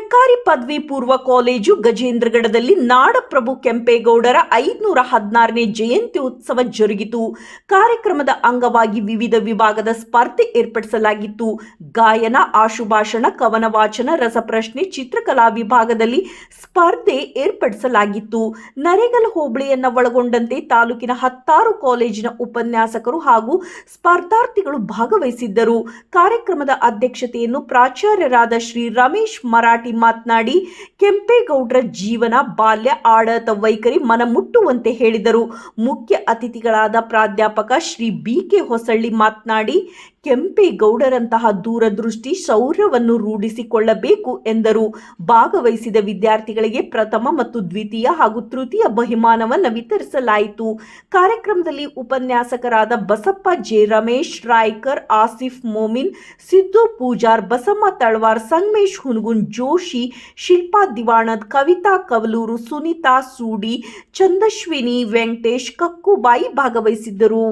ಸರ್ಕಾರಿ ಪದವಿ ಪೂರ್ವ ಕಾಲೇಜು ಗಜೇಂದ್ರಗಢದಲ್ಲಿ ನಾಡಪ್ರಭು ಕೆಂಪೇಗೌಡರ 516ನೇ ಜಯಂತಿ ಉತ್ಸವ ಜರುಗಿತು. ಕಾರ್ಯಕ್ರಮದ ಅಂಗವಾಗಿ ವಿವಿಧ ವಿಭಾಗದ ಸ್ಪರ್ಧೆ ಏರ್ಪಡಿಸಲಾಗಿತ್ತು. ಗಾಯನ, ಆಶುಭಾಷಣ, ಕವನ ವಾಚನ, ರಸಪ್ರಶ್ನೆ, ಚಿತ್ರಕಲಾ ವಿಭಾಗದಲ್ಲಿ ಸ್ಪರ್ಧೆ ಏರ್ಪಡಿಸಲಾಗಿತ್ತು. ನರೇಗಲ್ ಹೋಬಳಿಯನ್ನು ಒಳಗೊಂಡಂತೆ ತಾಲೂಕಿನ 16 ಕಾಲೇಜಿನ ಉಪನ್ಯಾಸಕರು ಹಾಗೂ ಸ್ಪರ್ಧಾರ್ಥಿಗಳು ಭಾಗವಹಿಸಿದ್ದರು. ಕಾರ್ಯಕ್ರಮದ ಅಧ್ಯಕ್ಷತೆಯನ್ನು ಪ್ರಾಚಾರ್ಯರಾದ ಶ್ರೀ ರಮೇಶ್ ಮರಾಠಿ ಮಾತನಾಡಿ, ಕೆಂಪೇಗೌಡರ ಜೀವನ, ಬಾಲ್ಯ, ಆಡಳಿತ ವೈಖರಿ ಮನಮುಟ್ಟುವಂತೆ ಹೇಳಿದರು. ಮುಖ್ಯ ಅತಿಥಿಗಳಾದ ಪ್ರಾಧ್ಯಾಪಕ ಶ್ರೀ ಬಿ.ಕೆ. ಹೊಸಳ್ಳಿ ಮಾತನಾಡಿ, ಕೆಂಪೇಗೌಡರಂತಹ ದೂರದೃಷ್ಟಿ, ಶೌರ್ಯವನ್ನು ರೂಢಿಸಿಕೊಳ್ಳಬೇಕು ಎಂದರು. ಭಾಗವಹಿಸಿದ ವಿದ್ಯಾರ್ಥಿಗಳಿಗೆ ಪ್ರಥಮ ಮತ್ತು ದ್ವಿತೀಯ ಹಾಗೂ ತೃತೀಯ ಬಹುಮಾನವನ್ನು ವಿತರಿಸಲಾಯಿತು. ಕಾರ್ಯಕ್ರಮದಲ್ಲಿ ಉಪನ್ಯಾಸಕರಾದ ಬಸಪ್ಪ ಜೆ, ರಮೇಶ್ ರಾಯ್ಕರ್, ಆಸಿಫ್ ಮೋಮಿನ್, ಸಿದ್ದು ಪೂಜಾರ್, ಬಸಮ್ಮ ತಳವಾರ್, ಸಂಗಮೇಶ್ ಹುನಗುನ್, ಜೋಶಿ, ಶಿಲ್ಪಾ ದಿವಾಣದ್, ಕವಿತಾ ಕವಲೂರು, ಸುನೀತಾ ಸೂಡಿ, ಚಂದಶ್ವಿನಿ ವೆಂಕಟೇಶ್, ಕಕ್ಕುಬಾಯಿ ಭಾಗವಹಿಸಿದ್ದರು.